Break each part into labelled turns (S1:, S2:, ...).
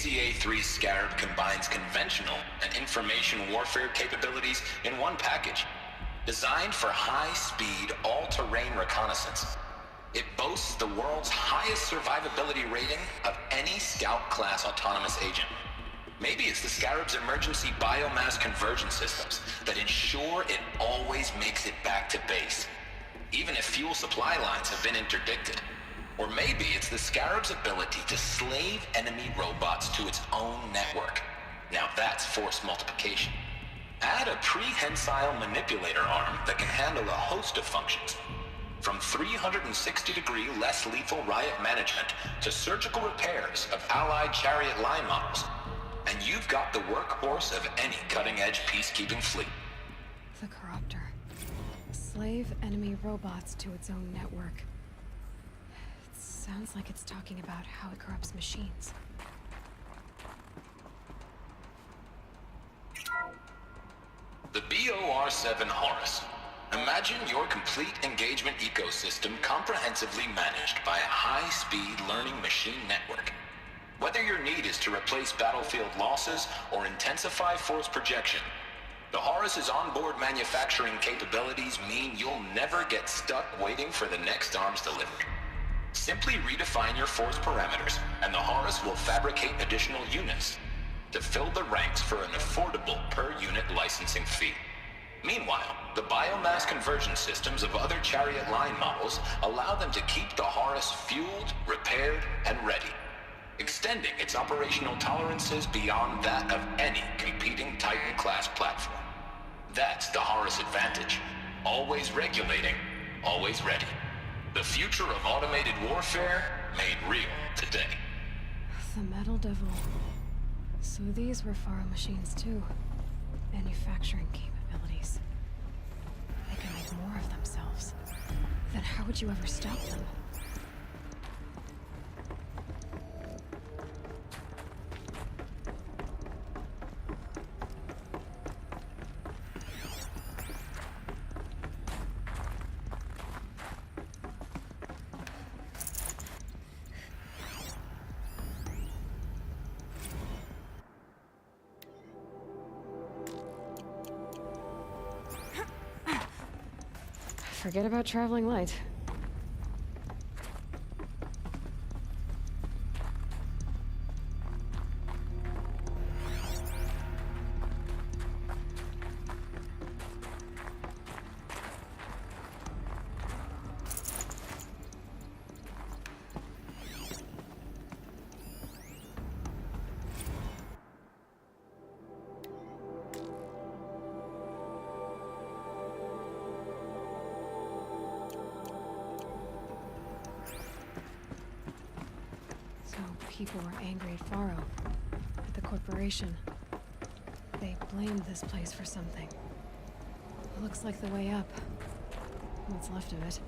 S1: PCA-3 Scarab combines conventional and information warfare capabilities in one package. Designed for high-speed, all-terrain reconnaissance, it boasts the world's highest survivability rating of any Scout-class autonomous agent. Maybe it's the Scarab's emergency biomass conversion systems that ensure it always makes it back to base, even if fuel supply lines have been interdicted. Or maybe it's the Scarab's ability to slave enemy robots to its own network. Now that's force multiplication. Add a prehensile manipulator arm that can handle a host of functions, from 360-degree less lethal riot management to surgical repairs of Allied chariot line models. And you've got the workhorse of any cutting-edge peacekeeping fleet.
S2: The Corruptor. Slave enemy robots to its own network. It sounds like it's talking about how it corrupts machines.
S1: The BOR-7 Horus. Imagine your complete engagement ecosystem comprehensively managed by a high-speed learning machine network. Whether your need is to replace battlefield losses or intensify force projection, the Horus's onboard manufacturing capabilities mean you'll never get stuck waiting for the next arms delivery. Simply redefine your force parameters, and the Horus will fabricate additional units to fill the ranks for an affordable per-unit licensing fee. Meanwhile, the biomass conversion systems of other chariot line models allow them to keep the Horus fueled, repaired, and ready, extending its operational tolerances beyond that of any competing Titan-class platform. That's the Horus advantage. Always regulating, always ready. The future of automated warfare made real today.
S2: The Metal Devil. So these were Faro machines too. Manufacturing capabilities. They can make more of themselves. Then how would you ever stop them? Forget about traveling light. People were angry at Faro, at the corporation. They blamed this place for something. Looks like the way up. What's left of it.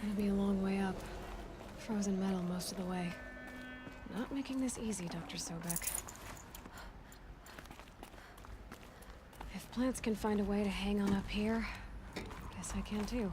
S2: It'll be a long way up. Frozen metal most of the way. Not making this easy, Dr. Sobek. If plants can find a way to hang on up here, guess I can too.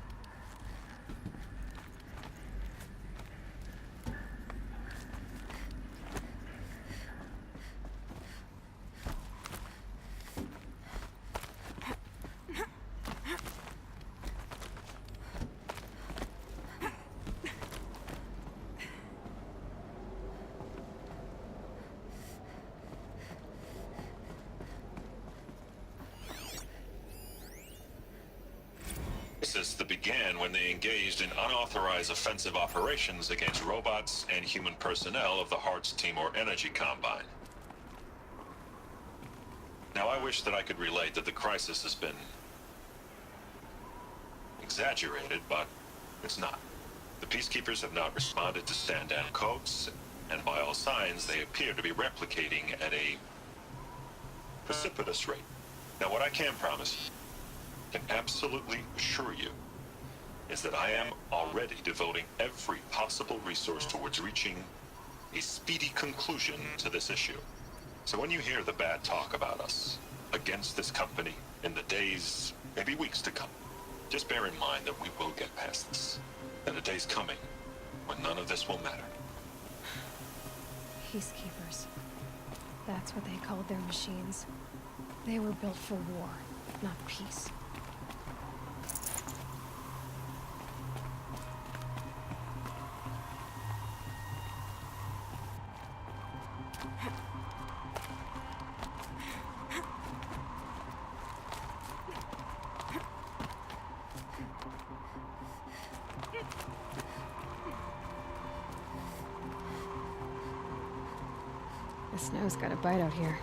S3: That began when they engaged in unauthorized offensive operations against robots and human personnel of the Hearts Timor Energy Combine. Now, I wish that I could relate that the crisis has been exaggerated, but it's not. The Peacekeepers have not responded to stand-down codes, and by all signs, they appear to be replicating at a precipitous rate. Now, what I can promise can absolutely assure you is that I am already devoting every possible resource towards reaching a speedy conclusion to this issue. So when you hear the bad talk about us against this company in the days, maybe weeks to come, just bear in mind that we will get past this. And a day's coming when none of this will matter.
S2: Peacekeepers. That's what they called their machines. They were built for war, not peace. The snow's got a bite out here.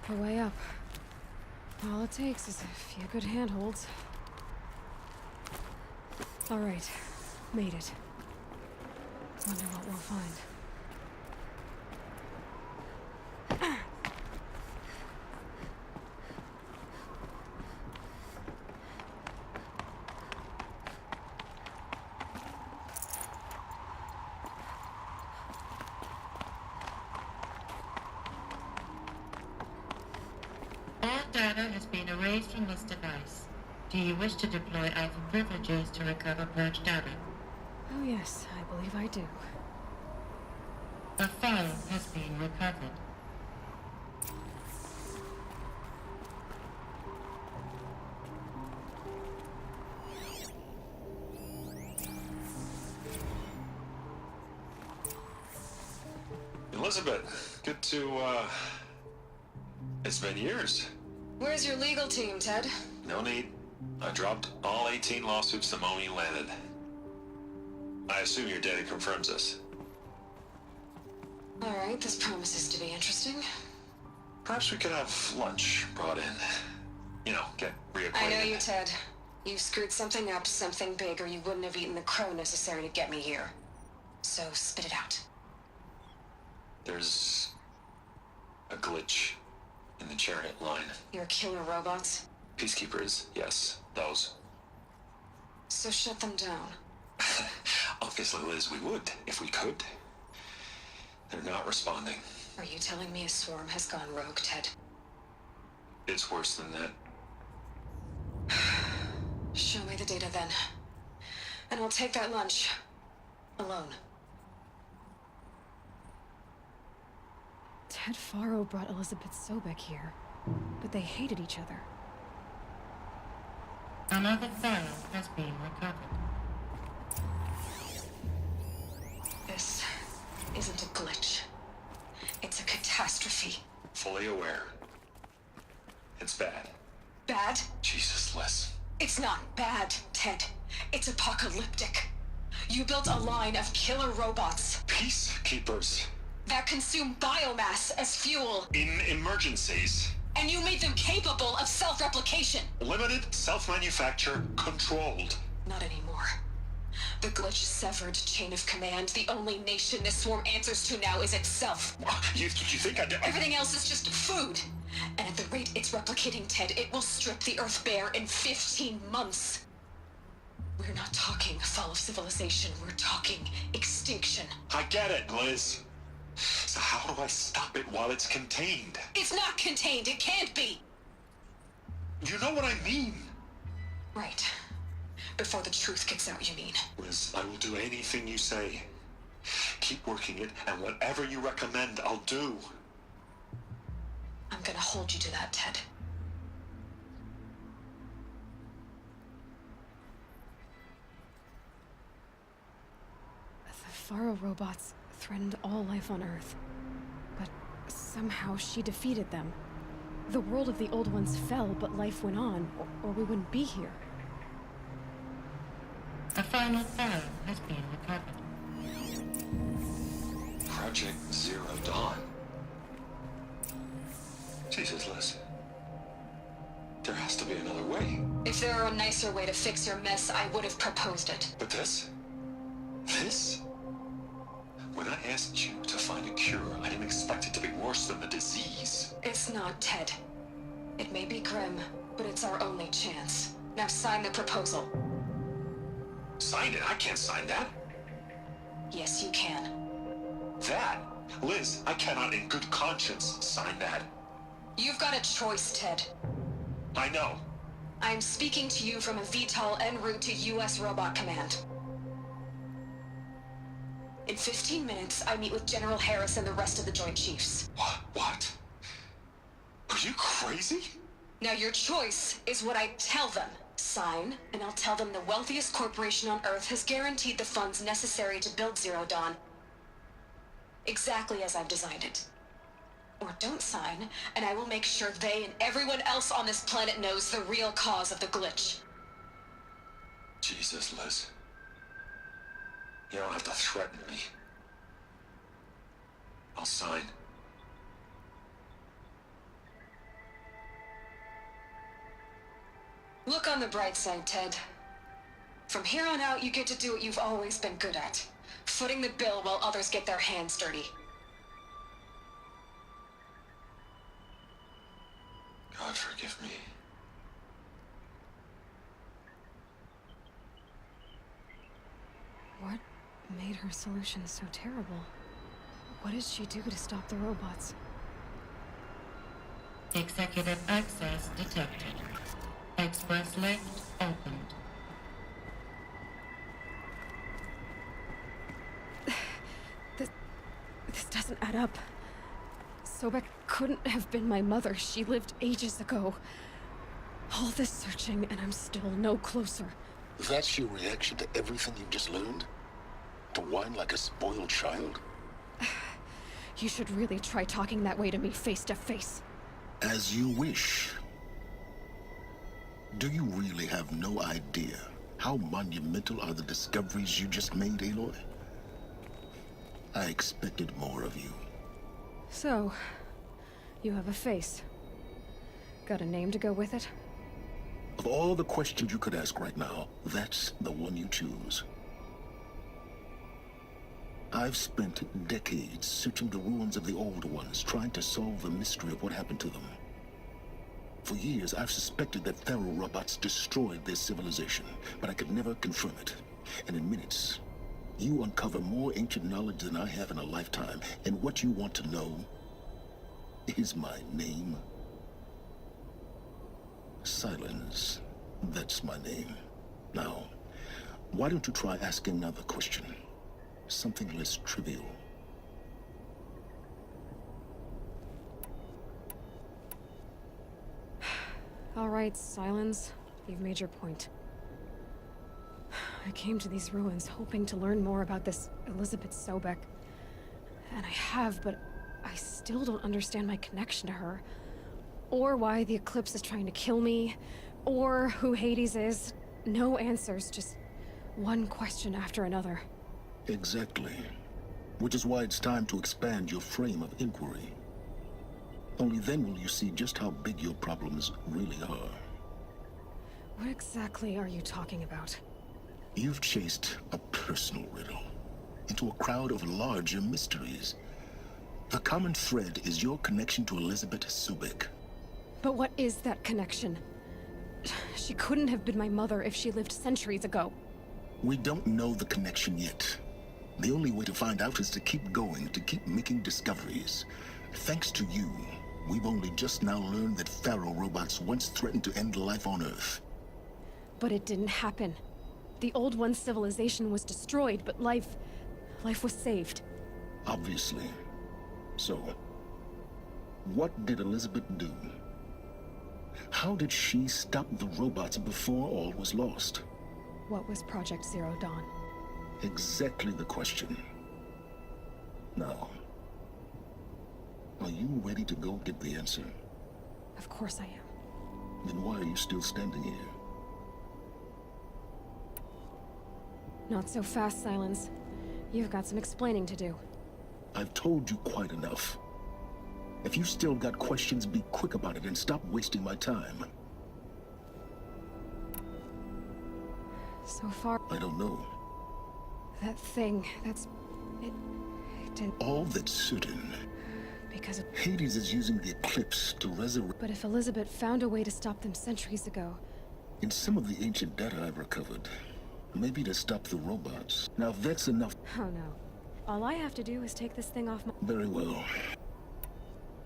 S2: The way up. All it takes is a few good handholds. All right, made it. Wonder what we'll find.
S4: Data has been erased from this device. Do you wish to deploy alpha privileges to recover purged data?
S2: Oh yes, I believe I do.
S4: A file has been recovered.
S3: Elizabeth, good to, it's been years.
S2: Where's your legal team, Ted?
S3: No need. I dropped all 18 lawsuits the moment you landed. I assume your data confirms this.
S2: All right, this promises to be interesting.
S3: Perhaps we could have lunch brought in. You know, get reacquainted.
S2: I know you, Ted. You screwed something up, something big, or you wouldn't have eaten the crow necessary to get me here. So spit it out.
S3: There's a glitch in the chariot line.
S2: Your killer robots?
S3: Peacekeepers, yes, those.
S2: So shut them down.
S3: Obviously, Liz, we would, if we could. They're not responding.
S2: Are you telling me a swarm has gone rogue, Ted?
S3: It's worse than that.
S2: Show me the data then. And I'll take that lunch. alone. Ted Faro brought Elizabeth Sobek here, but they hated each other.
S4: Another file has been recovered.
S2: This isn't a glitch. It's a catastrophe.
S3: Fully aware. It's bad.
S2: Bad?
S1: Jesus, Liz.
S2: It's not bad, Ted. It's apocalyptic. You built a line of killer robots
S3: Peacekeepers.
S2: that consume biomass as fuel,
S3: In emergencies.
S2: and you made them capable of self-replication.
S3: Limited, self-manufacture, controlled.
S2: Not anymore. The glitch severed chain of command. The only nation this swarm answers to now is itself.
S3: You think I did?
S2: Everything else is just food. And at the rate it's replicating, Ted, it will strip the Earth bare in 15 months. We're not talking fall of civilization. We're talking extinction.
S3: I get it, Liz. So how do I stop it while it's contained?
S2: It's not contained. It can't be.
S3: You know what I mean?
S2: Right. Before the truth gets out, you mean?
S3: Liz, I will do anything you say. Keep working it, and whatever you recommend, I'll do.
S2: I'm gonna hold you to that, Ted. The Faro robots threatened all life on Earth. But somehow she defeated them. The world of the old ones fell, but life went on, or we wouldn't be here.
S4: A final file has been recovered.
S3: Project Zero Dawn. Jesus, Liz. There has to be another way.
S2: If there were a nicer way to fix your mess, I would have proposed it.
S3: But this? This? When I asked you to find a cure, I didn't expect it to be worse than the disease.
S2: It's not, Ted. It may be grim, but it's our only chance. Now sign the proposal.
S3: Sign it? I can't sign that.
S2: Yes, you can.
S3: That? Liz, I cannot in good conscience sign that.
S2: You've got a choice, Ted.
S3: I know.
S2: I'm speaking to you from a VTOL en route to U.S. Robot Command. In 15 minutes, I meet with General Harris and the rest of the Joint Chiefs.
S3: What? Are you crazy?
S2: Now your choice is what I tell them. Sign, and I'll tell them the wealthiest corporation on Earth has guaranteed the funds necessary to build Zero Dawn. Exactly as I've designed it. Or don't sign, and I will make sure they and everyone else on this planet knows the real cause of the glitch.
S3: Jesus, Liz. You don't have to threaten me. I'll sign.
S2: Look on the bright side, Ted. From here on out, you get to do what you've always been good at. Footing the bill while others get their hands dirty.
S3: God forgive me.
S2: What made her solution so terrible? What did she do to stop the robots?
S4: Executive access detected. Express lift opened.
S2: This doesn't add up. Sobek couldn't have been my mother. She lived ages ago. All this searching, and I'm still no closer.
S5: That's your reaction to everything you've just learned? To whine like a spoiled child?
S2: You should really try talking that way to me face to face.
S5: As you wish. Do you really have no idea how monumental are the discoveries you just made, Aloy? I expected more of you.
S2: So, you have a face. Got a name to go with it?
S5: Of all the questions you could ask right now, that's the one you choose. I've spent decades searching the ruins of the old ones, trying to solve the mystery of what happened to them. For years, I've suspected that Faro robots destroyed their civilization, but I could never confirm it. And in minutes, you uncover more ancient knowledge than I have in a lifetime, and what you want to know is my name. Silence. That's my name. Now, why don't you try asking another question? something less trivial.
S2: All right, Silence. You've made your point. I came to these ruins hoping to learn more about this Elizabeth Sobek. And I have, but I still don't understand my connection to her. Or why the Eclipse is trying to kill me. Or who Hades is. No answers, just one question after another.
S5: Exactly. Which is why it's time to expand your frame of inquiry. Only then will you see just how big your problems really are.
S2: What exactly are you talking about?
S5: You've chased a personal riddle into a crowd of larger mysteries. The common thread is your connection to Elizabeth Sobek.
S2: But what is that connection? She couldn't have been my mother if she lived centuries ago.
S5: We don't know the connection yet. The only way to find out is to keep going, to keep making discoveries. Thanks to you, we've only just now learned that Pharaoh robots once threatened to end life on Earth.
S2: But it didn't happen. The Old One's civilization was destroyed, but life was saved.
S5: Obviously. So, what did Elizabeth do? How did she stop the robots before all was lost?
S2: What was Project Zero Dawn?
S5: Exactly the question. Now, are you ready to go get the answer?
S2: Of course I am.
S5: Then why are you still standing here?
S2: Not so fast, Silence. You've got some explaining to do.
S5: I've told you quite enough. If you still got questions, be quick about it and stop wasting my time.
S2: So far,
S5: I don't know.
S2: that thing, it didn't...
S5: All that's certain,
S2: Because of...
S5: Hades is using the Eclipse to resurrect.
S2: But if Elizabeth found a way to stop them centuries ago...
S5: In some of the ancient data I've recovered, maybe to stop the robots. Now that's enough.
S2: Oh no. All I have to do is take this thing off my...
S5: Very well.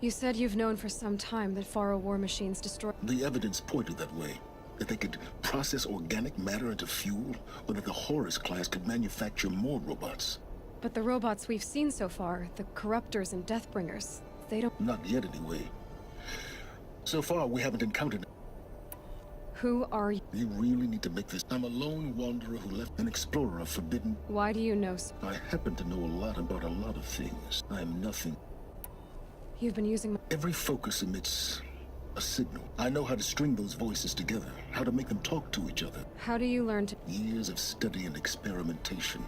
S2: You said you've known for some time that Faro war machines destroy...
S5: The evidence pointed that way. That they could process organic matter into fuel, or that the Horus class could manufacture more robots.
S2: But the robots we've seen so far, the Corruptors and Deathbringers, they don't...
S5: Not yet, anyway. So far, we haven't encountered...
S2: Who are you?
S5: You really need to make this... I'm a lone wanderer who left an explorer of forbidden...
S2: Why do you know so...
S5: I happen to know a lot about a lot of things. I am nothing.
S2: You've been using...
S5: Every focus emits a signal. I know how to string those voices together, how to make them talk to each other.
S2: How do you learn to...
S5: Years of study and experimentation.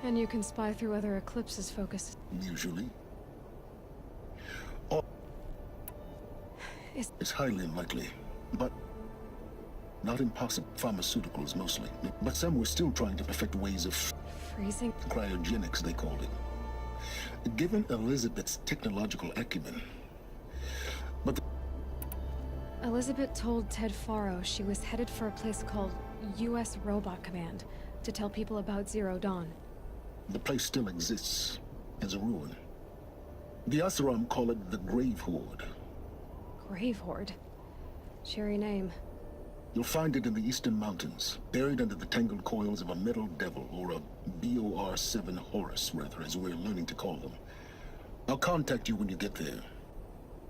S2: And you can spy through other Eclipse's focus.
S5: Usually. Or
S2: Is...
S5: it's highly unlikely, but not impossible. Pharmaceuticals mostly. But some were still trying to perfect ways of
S2: freezing?
S5: cryogenics, they called it. Given Elizabeth's technological acumen. But
S2: Elizabeth told Ted Faro she was headed for a place called U.S. Robot Command to tell people about Zero Dawn.
S5: the place still exists as a ruin. The Asaram call it the Grave Horde.
S2: Grave Horde? Cheery name.
S5: You'll find it in the eastern mountains, buried under the tangled coils of a metal devil, or a BOR-7 Horus, rather, as we're learning to call them. I'll contact you when you get there.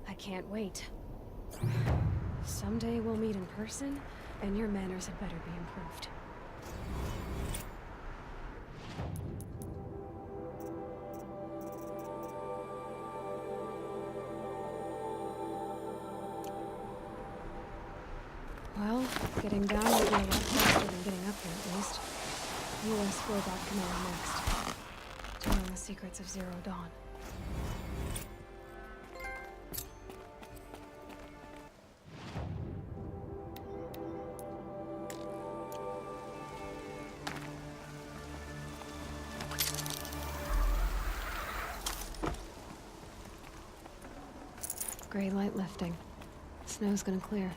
S2: I can't wait. Someday we'll meet in person, and your manners had better be improved. Well, getting down will be a lot faster than getting up here, at least. U.S. Robot Command next. To learn the secrets of Zero Dawn. Gray light lifting. Snow's gonna clear.